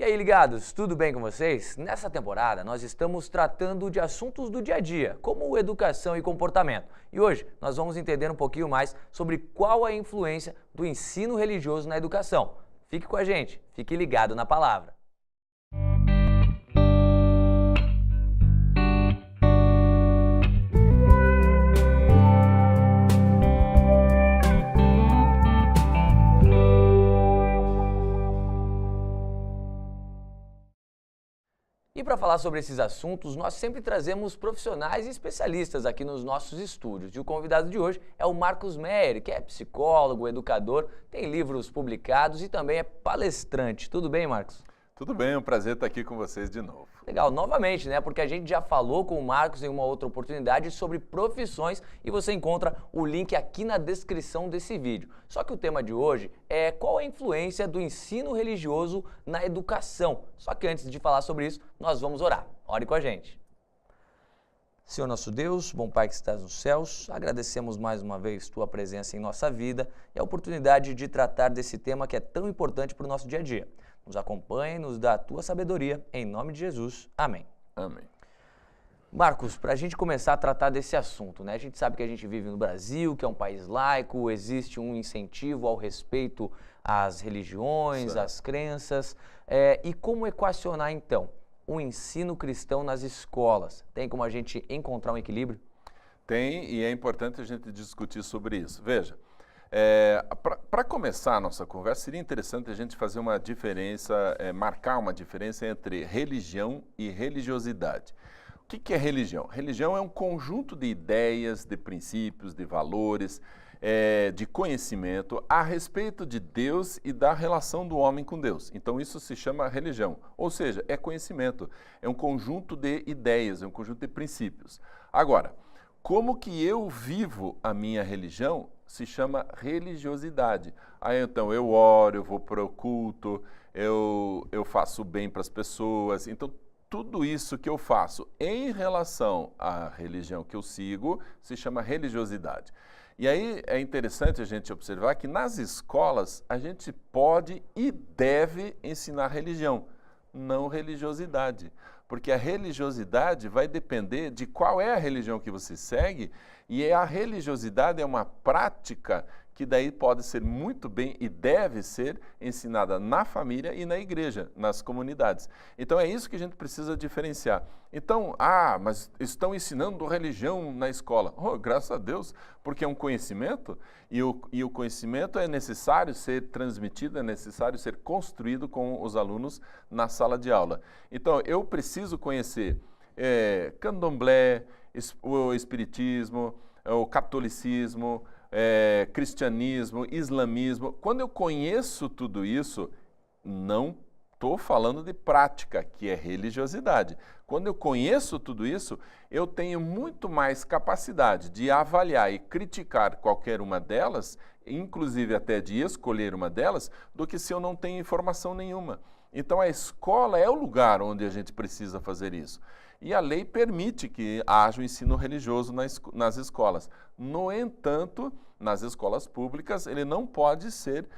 E aí, ligados, tudo bem com vocês? Nessa temporada, nós estamos tratando de assuntos do dia a dia, como educação e comportamento. E hoje, nós vamos entender um pouquinho mais sobre qual a influência do ensino religioso na educação. Fique com a gente, fique ligado na palavra. E para falar sobre esses assuntos, nós sempre trazemos profissionais e especialistas aqui nos nossos estúdios. E o convidado de hoje é o Marcos Meyer, que é psicólogo, educador, tem livros publicados e também é palestrante. Tudo bem, Marcos? Tudo bem, é um prazer estar aqui com vocês de novo. Legal, novamente, né? Porque a gente já falou com o Marcos em uma outra oportunidade sobre profissões e você encontra o link aqui na descrição desse vídeo. Só que o tema de hoje é qual a influência do ensino religioso na educação. Só que antes de falar sobre isso, nós vamos orar. Ore com a gente. Senhor nosso Deus, bom Pai que estás nos céus, agradecemos mais uma vez Tua presença em nossa vida e a oportunidade de tratar desse tema que é tão importante para o nosso dia a dia. Nos acompanhe, nos dá a Tua sabedoria, em nome de Jesus. Amém. Amém. Marcos, para a gente começar a tratar desse assunto, né? A gente sabe que a gente vive no Brasil, que é um país laico, existe um incentivo ao respeito às religiões, às crenças. E como equacionar, então, o ensino cristão nas escolas? Tem como a gente encontrar um equilíbrio? Tem, e é importante a gente discutir sobre isso. Veja, para começar a nossa conversa, seria interessante a gente fazer uma diferença, marcar uma diferença entre religião e religiosidade. O que é religião? Religião é um conjunto de ideias, de princípios, de valores, de conhecimento a respeito de Deus e da relação do homem com Deus. Então isso se chama religião, ou seja, é conhecimento, é um conjunto de ideias, é um conjunto de princípios. Agora, como que eu vivo a minha religião se chama religiosidade. Aí então eu oro, eu vou para o culto, eu faço bem para as pessoas. Então tudo isso que eu faço em relação à religião que eu sigo se chama religiosidade. E aí é interessante a gente observar que nas escolas a gente pode e deve ensinar religião, não religiosidade. Porque a religiosidade vai depender de qual é a religião que você segue, e a religiosidade é uma prática que daí pode ser muito bem e deve ser ensinada na família e na igreja, nas comunidades. Então é isso que a gente precisa diferenciar. Então, mas estão ensinando religião na escola. Oh, graças a Deus, porque é um conhecimento e o conhecimento é necessário ser transmitido, é necessário ser construído com os alunos na sala de aula. Então, eu preciso conhecer candomblé, o espiritismo, o catolicismo, cristianismo, islamismo. Quando eu conheço tudo isso, não estou falando de prática, que é religiosidade. Quando eu conheço tudo isso, eu tenho muito mais capacidade de avaliar e criticar qualquer uma delas, inclusive até de escolher uma delas, do que se eu não tenho informação nenhuma. Então a escola é o lugar onde a gente precisa fazer isso. E a lei permite que haja o ensino religioso nas escolas. No entanto, nas escolas públicas, ele não pode ser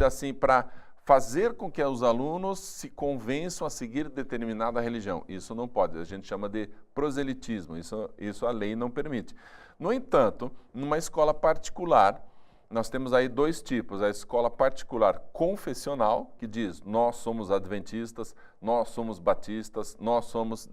assim para fazer com que os alunos se convençam a seguir determinada religião. Isso não pode, a gente chama de proselitismo, isso a lei não permite. No entanto, numa escola particular, nós temos aí dois tipos, a escola particular confessional, que diz nós somos adventistas, nós somos batistas, nós somos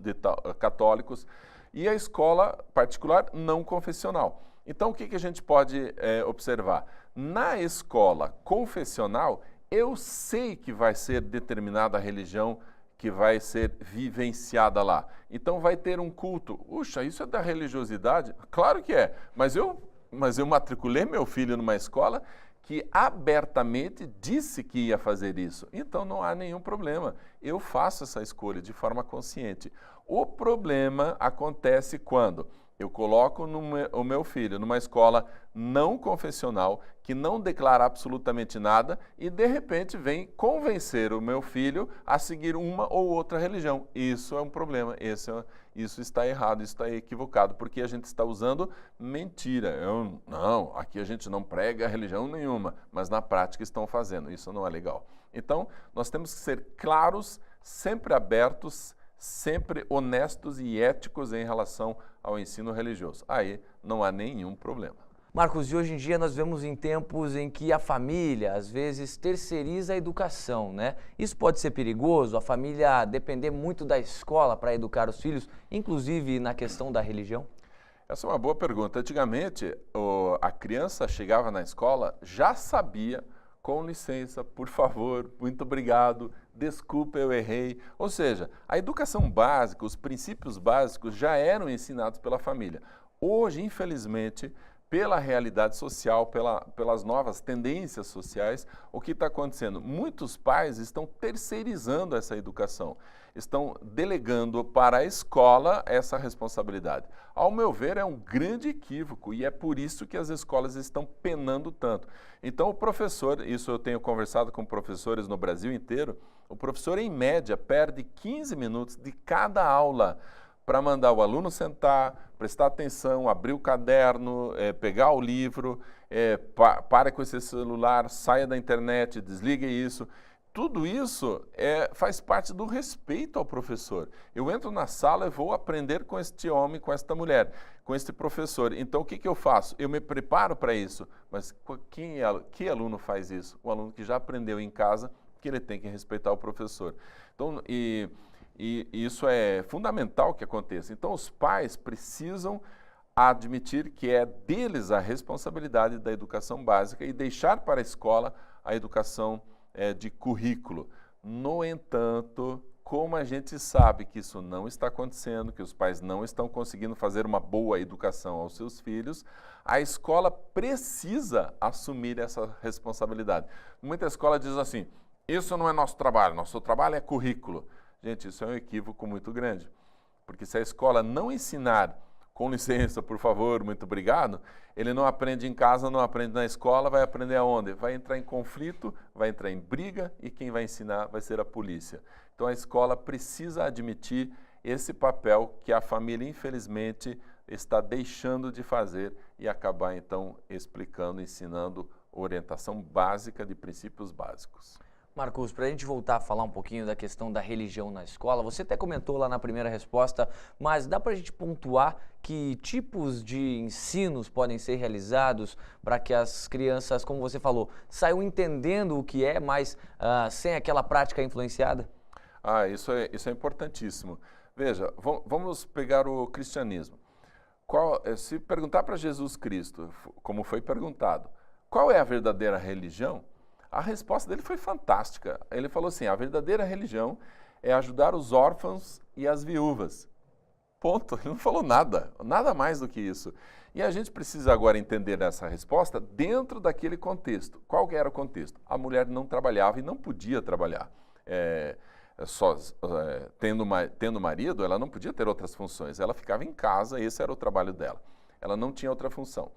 católicos, e a escola particular não confessional. Então o que a gente pode observar? Na escola confessional, eu sei que vai ser determinada religião que vai ser vivenciada lá. Então vai ter um culto. Puxa, isso é da religiosidade? Claro que é, mas eu matriculei meu filho numa escola que abertamente disse que ia fazer isso. Então não há nenhum problema. Eu faço essa escolha de forma consciente. O problema acontece quando Eu coloco o meu filho numa escola não confessional, que não declara absolutamente nada e, de repente, vem convencer o meu filho a seguir uma ou outra religião. Isso é um problema, isso está errado, isso está equivocado, porque a gente está usando mentira. Não, aqui a gente não prega religião nenhuma, mas na prática estão fazendo. Isso não é legal. Então, nós temos que ser claros, sempre abertos, sempre honestos e éticos em relação ao ensino religioso. Aí não há nenhum problema. Marcos, e hoje em dia nós vemos em tempos em que a família, às vezes, terceiriza a educação, né? Isso pode ser perigoso, a família depender muito da escola para educar os filhos, inclusive na questão da religião? Essa é uma boa pergunta. Antigamente, a criança chegava na escola, já sabia, com licença, por favor, muito obrigado, desculpa, eu errei. Ou seja, a educação básica, os princípios básicos já eram ensinados pela família. Hoje, infelizmente, pela realidade social, pelas novas tendências sociais, o que está acontecendo? Muitos pais estão terceirizando essa educação, estão delegando para a escola essa responsabilidade. Ao meu ver, é um grande equívoco e é por isso que as escolas estão penando tanto. Então, o professor, isso eu tenho conversado com professores no Brasil inteiro, o professor, em média, perde 15 minutos de cada aula para mandar o aluno sentar, prestar atenção, abrir o caderno, pegar o livro, para com esse celular, saia da internet, desligue isso. Tudo isso faz parte do respeito ao professor. Eu entro na sala e vou aprender com este homem, com esta mulher, com este professor. Então, o que eu faço? Eu me preparo para isso. Mas que aluno faz isso? O aluno que já aprendeu em casa que ele tem que respeitar o professor. Então, e isso é fundamental que aconteça. Então, os pais precisam admitir que é deles a responsabilidade da educação básica e deixar para a escola a educação de currículo. No entanto, como a gente sabe que isso não está acontecendo, que os pais não estão conseguindo fazer uma boa educação aos seus filhos, a escola precisa assumir essa responsabilidade. Muita escola diz assim, isso não é nosso trabalho é currículo. Gente, isso é um equívoco muito grande, porque se a escola não ensinar, com licença, por favor, muito obrigado, ele não aprende em casa, não aprende na escola, vai aprender aonde? Vai entrar em conflito, vai entrar em briga e quem vai ensinar vai ser a polícia. Então a escola precisa admitir esse papel que a família, infelizmente, está deixando de fazer e acabar, então, explicando, ensinando orientação básica de princípios básicos. Marcos, para a gente voltar a falar um pouquinho da questão da religião na escola, você até comentou lá na primeira resposta, mas dá para a gente pontuar que tipos de ensinos podem ser realizados para que as crianças, como você falou, saiam entendendo o que é, mas sem aquela prática influenciada? Isso é importantíssimo. Veja, vamos pegar o cristianismo. Se perguntar para Jesus Cristo, como foi perguntado, qual é a verdadeira religião? A resposta dele foi fantástica. Ele falou assim, a verdadeira religião é ajudar os órfãos e as viúvas. Ponto. Ele não falou nada mais do que isso. E a gente precisa agora entender essa resposta dentro daquele contexto. Qual que era o contexto? A mulher não trabalhava e não podia trabalhar. Tendo marido, ela não podia ter outras funções. Ela ficava em casa, esse era o trabalho dela. Ela não tinha outra função.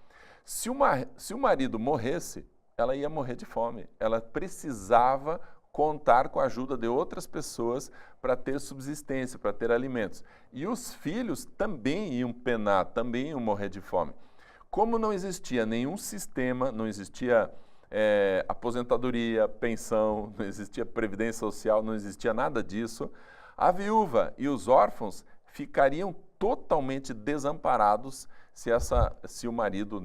Se o marido morresse, ela ia morrer de fome. Ela precisava contar com a ajuda de outras pessoas para ter subsistência, para ter alimentos. E os filhos também iam penar, também iam morrer de fome. Como não existia nenhum sistema, não existia aposentadoria, pensão, não existia previdência social, não existia nada disso, a viúva e os órfãos ficariam totalmente desamparados se o marido,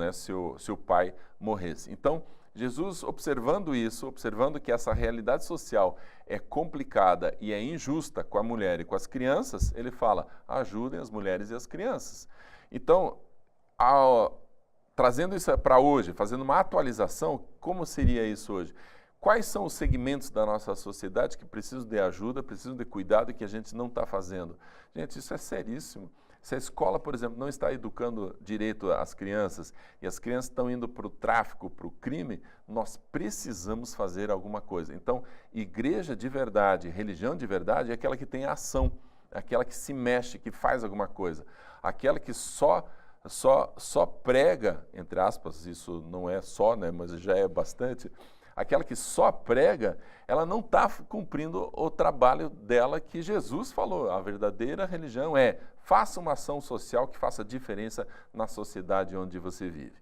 se o pai morresse. Então, Jesus, observando isso, observando que essa realidade social é complicada e é injusta com a mulher e com as crianças, ele fala, ajudem as mulheres e as crianças. Então, trazendo isso para hoje, fazendo uma atualização, como seria isso hoje? Quais são os segmentos da nossa sociedade que precisam de ajuda, precisam de cuidado e que a gente não está fazendo? Gente, isso é seríssimo. Se a escola, por exemplo, não está educando direito às crianças e as crianças estão indo para o tráfico, para o crime, nós precisamos fazer alguma coisa. Então, igreja de verdade, religião de verdade é aquela que tem ação, aquela que se mexe, que faz alguma coisa, aquela que só só prega, entre aspas, isso não é só, né, mas já é bastante, aquela que só prega, ela não está cumprindo o trabalho dela que Jesus falou. A verdadeira religião é: faça uma ação social que faça diferença na sociedade onde você vive.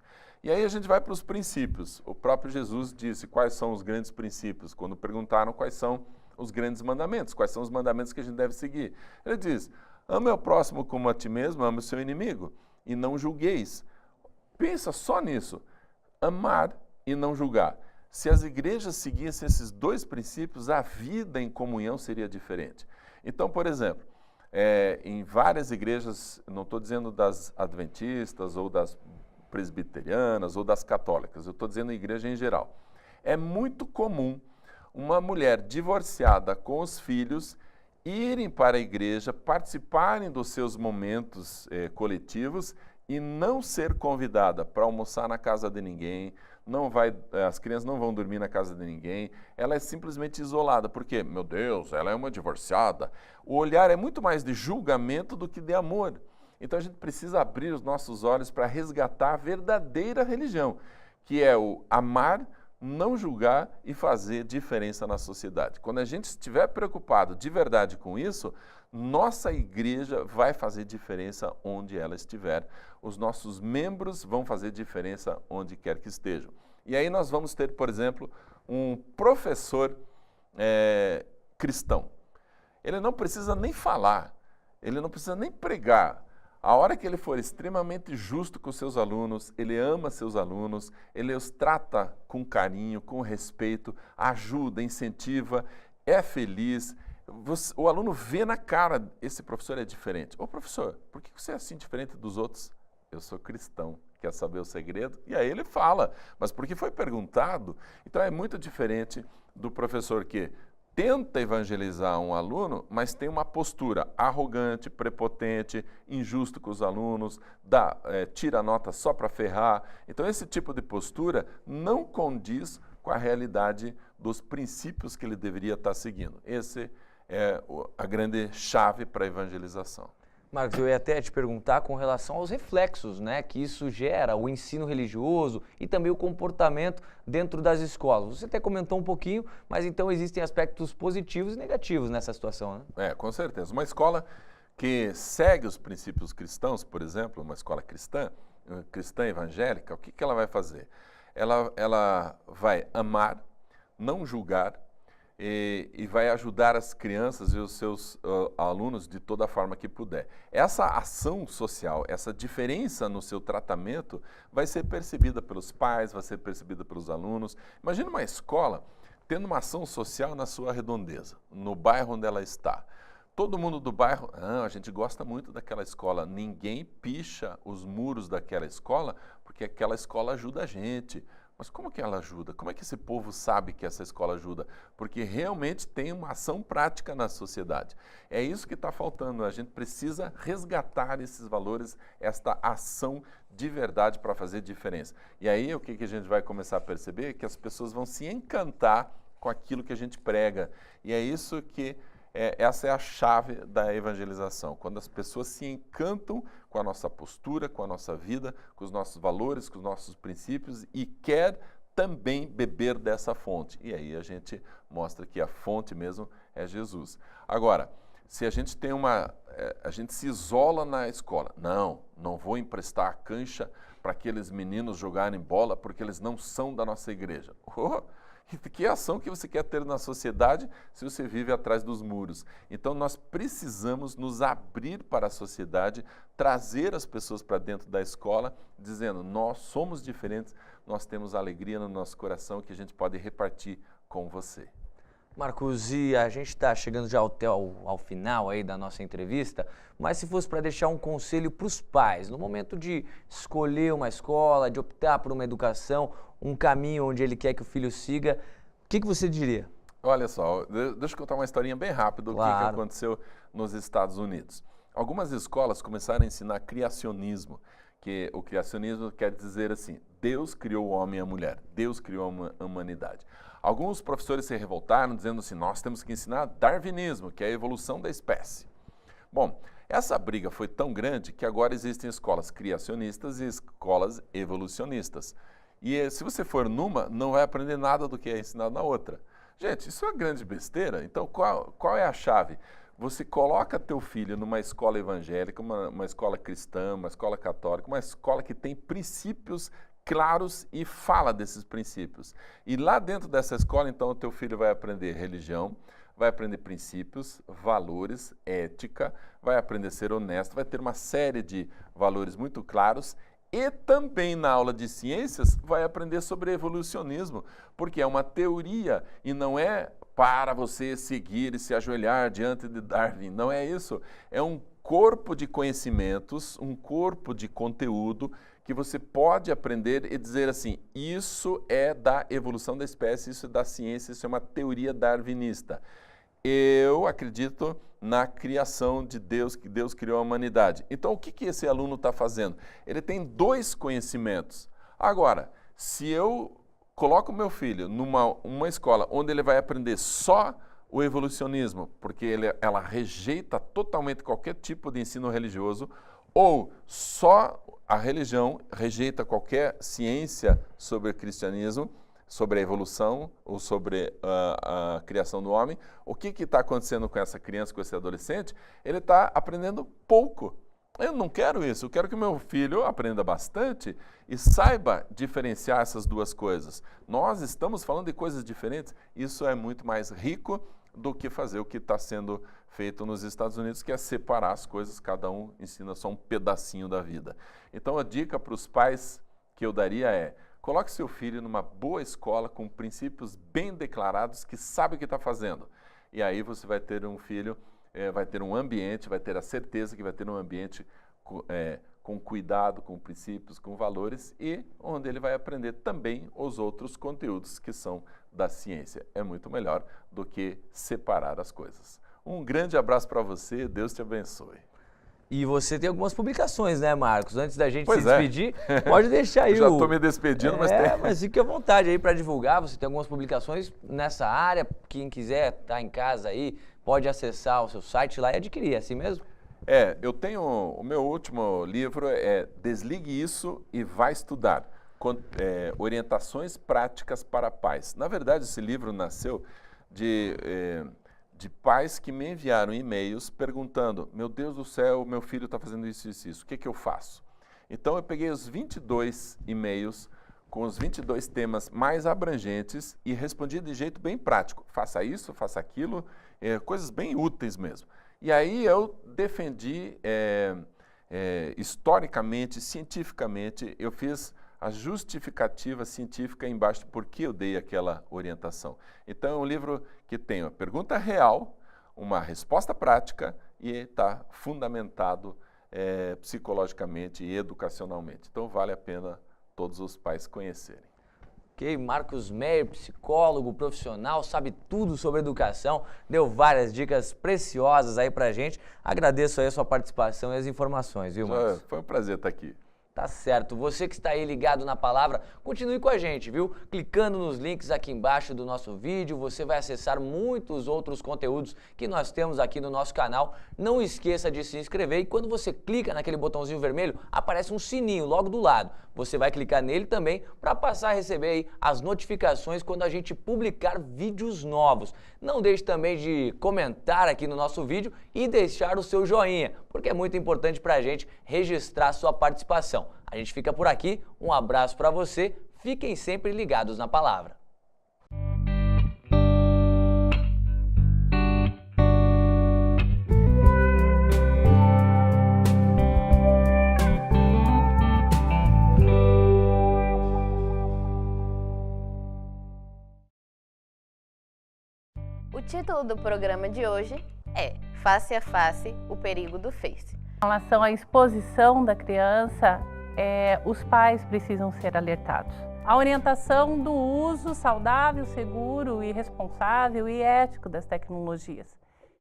E aí a gente vai para os princípios. O próprio Jesus disse quais são os grandes princípios, quando perguntaram quais são os grandes mandamentos, quais são os mandamentos que a gente deve seguir. Ele diz: ame ao próximo como a ti mesmo, ame o seu inimigo, e não julgueis. Pensa só nisso, amar e não julgar. Se as igrejas seguissem esses dois princípios, a vida em comunhão seria diferente. Então, por exemplo, em várias igrejas, não estou dizendo das adventistas ou das presbiterianas ou das católicas, eu estou dizendo igreja em geral, é muito comum uma mulher divorciada com os filhos irem para a igreja, participarem dos seus momentos coletivos e não ser convidada para almoçar na casa de ninguém, as crianças não vão dormir na casa de ninguém, ela é simplesmente isolada, porque, meu Deus, ela é uma divorciada. O olhar é muito mais de julgamento do que de amor. Então a gente precisa abrir os nossos olhos para resgatar a verdadeira religião, que é o amar, não julgar e fazer diferença na sociedade. Quando a gente estiver preocupado de verdade com isso, nossa igreja vai fazer diferença onde ela estiver. Os nossos membros vão fazer diferença onde quer que estejam. E aí nós vamos ter, por exemplo, um professor cristão. Ele não precisa nem falar, ele não precisa nem pregar. A hora que ele for extremamente justo com seus alunos, ele ama seus alunos, ele os trata com carinho, com respeito, ajuda, incentiva, é feliz. O aluno vê na cara: esse professor é diferente. Ô professor, por que você é assim diferente dos outros? Eu sou cristão. Quer saber o segredo? E aí ele fala, mas porque foi perguntado. Então é muito diferente do professor que tenta evangelizar um aluno, mas tem uma postura arrogante, prepotente, injusto com os alunos, tira a nota só para ferrar. Então esse tipo de postura não condiz com a realidade dos princípios que ele deveria estar seguindo. Esse é a grande chave para a evangelização. Marcos, eu ia até te perguntar com relação aos reflexos, né, que isso gera, o ensino religioso e também o comportamento dentro das escolas. Você até comentou um pouquinho, mas então existem aspectos positivos e negativos nessa situação, né? Com certeza. Uma escola que segue os princípios cristãos, por exemplo, uma escola cristã evangélica, o que ela vai fazer? Ela vai amar, não julgar, e vai ajudar as crianças e os seus alunos de toda a forma que puder. Essa ação social, essa diferença no seu tratamento vai ser percebida pelos pais, vai ser percebida pelos alunos. Imagina uma escola tendo uma ação social na sua redondeza, no bairro onde ela está. Todo mundo do bairro: a gente gosta muito daquela escola, ninguém picha os muros daquela escola, porque aquela escola ajuda a gente. Mas como que ela ajuda? Como é que esse povo sabe que essa escola ajuda? Porque realmente tem uma ação prática na sociedade. É isso que está faltando. A gente precisa resgatar esses valores, esta ação de verdade para fazer diferença. E aí o que a gente vai começar a perceber? Que as pessoas vão se encantar com aquilo que a gente prega. E é isso que essa é a chave da evangelização, quando as pessoas se encantam com a nossa postura, com a nossa vida, com os nossos valores, com os nossos princípios e quer também beber dessa fonte. E aí a gente mostra que a fonte mesmo é Jesus. Agora, se a gente tem a gente se isola na escola, não vou emprestar a cancha para aqueles meninos jogarem bola porque eles não são da nossa igreja. Que ação que você quer ter na sociedade se você vive atrás dos muros? Então nós precisamos nos abrir para a sociedade, trazer as pessoas para dentro da escola, dizendo: nós somos diferentes, nós temos alegria no nosso coração que a gente pode repartir com você. Marcos, e a gente está chegando já ao final aí da nossa entrevista, mas se fosse para deixar um conselho para os pais, no momento de escolher uma escola, de optar por uma educação, um caminho onde ele quer que o filho siga, o que você diria? Olha só, deixa eu contar uma historinha bem rápida do que aconteceu nos Estados Unidos. Algumas escolas começaram a ensinar criacionismo, que o criacionismo quer dizer assim: Deus criou o homem e a mulher, Deus criou a humanidade. Alguns professores se revoltaram dizendo assim: nós temos que ensinar darwinismo, que é a evolução da espécie. Bom, Essa briga foi tão grande que agora existem escolas criacionistas e escolas evolucionistas. E se você for numa, não vai aprender nada do que é ensinado na outra. Gente, isso é uma grande besteira. Então, qual é a chave? Você coloca teu filho numa escola evangélica, uma escola cristã, uma escola católica, uma escola que tem princípios claros e fala desses princípios. E lá dentro dessa escola, então, o teu filho vai aprender religião, vai aprender princípios, valores, ética, vai aprender a ser honesto, vai ter uma série de valores muito claros e também na aula de ciências vai aprender sobre evolucionismo, porque é uma teoria e não é para você seguir e se ajoelhar diante de Darwin, não é isso. É um corpo de conhecimentos, um corpo de conteúdo que você pode aprender e dizer assim, isso é da evolução da espécie, isso é da ciência, isso é uma teoria darwinista. Eu acredito na criação de Deus, que Deus criou a humanidade. Então, o que esse aluno está fazendo? Ele tem dois conhecimentos. Agora, se eu coloco o meu filho numa escola onde ele vai aprender só o evolucionismo, porque ela rejeita totalmente qualquer tipo de ensino religioso, ou só a religião rejeita qualquer ciência sobre o cristianismo, sobre a evolução ou sobre a criação do homem, o que está acontecendo com essa criança, com esse adolescente? Ele está aprendendo pouco. Eu não quero isso, eu quero que meu filho aprenda bastante e saiba diferenciar essas duas coisas. Nós estamos falando de coisas diferentes, isso é muito mais rico do que fazer o que está sendo feito nos Estados Unidos, que é separar as coisas, cada um ensina só um pedacinho da vida. Então a dica para os pais que eu daria é, coloque seu filho numa boa escola com princípios bem declarados que sabe o que está fazendo. E aí você vai ter um filho, vai ter um ambiente, vai ter a certeza que vai ter um ambiente com cuidado, com princípios, com valores e onde ele vai aprender também os outros conteúdos que são da ciência. É muito melhor do que separar as coisas. Um grande abraço para você, Deus te abençoe. E você tem algumas publicações, né, Marcos? Antes da gente Pois se despedir, pode deixar aí Já estou me despedindo, mas tem. mas fique à vontade aí para divulgar. Você tem algumas publicações nessa área. Quem quiser estar em casa aí, pode acessar o seu site lá e adquirir, é assim mesmo? Eu tenho, o meu último livro é Desligue Isso e Vai Estudar, Orientações Práticas para Pais. Na verdade, esse livro nasceu de pais que me enviaram e-mails perguntando, meu Deus do céu, meu filho está fazendo isso, isso, isso, o que eu faço? Então eu peguei os 22 e-mails com os 22 temas mais abrangentes e respondi de jeito bem prático. Faça isso, faça aquilo, coisas bem úteis mesmo. E aí eu defendi, historicamente, cientificamente, eu fiz a justificativa científica embaixo de por que eu dei aquela orientação. Então é um livro que tem uma pergunta real, uma resposta prática e está fundamentado psicologicamente e educacionalmente. Então vale a pena todos os pais conhecerem. Ok, Marcos Meyer, psicólogo, profissional, sabe tudo sobre educação, deu várias dicas preciosas aí pra gente. Agradeço aí a sua participação e as informações, viu, Marcos? Foi um prazer estar aqui. Tá certo. Você que está aí ligado na palavra, continue com a gente, viu? Clicando nos links aqui embaixo do nosso vídeo, você vai acessar muitos outros conteúdos que nós temos aqui no nosso canal. Não esqueça de se inscrever e quando você clica naquele botãozinho vermelho, aparece um sininho logo do lado. Você vai clicar nele também para passar a receber aí as notificações quando a gente publicar vídeos novos. Não deixe também de comentar aqui no nosso vídeo e deixar o seu joinha, porque é muito importante para a gente registrar sua participação. A gente fica por aqui, um abraço para você, fiquem sempre ligados na palavra. O título do programa de hoje é Face a Face, o perigo do Face. Em relação à exposição da criança, os pais precisam ser alertados. A orientação do uso saudável, seguro e responsável e ético das tecnologias.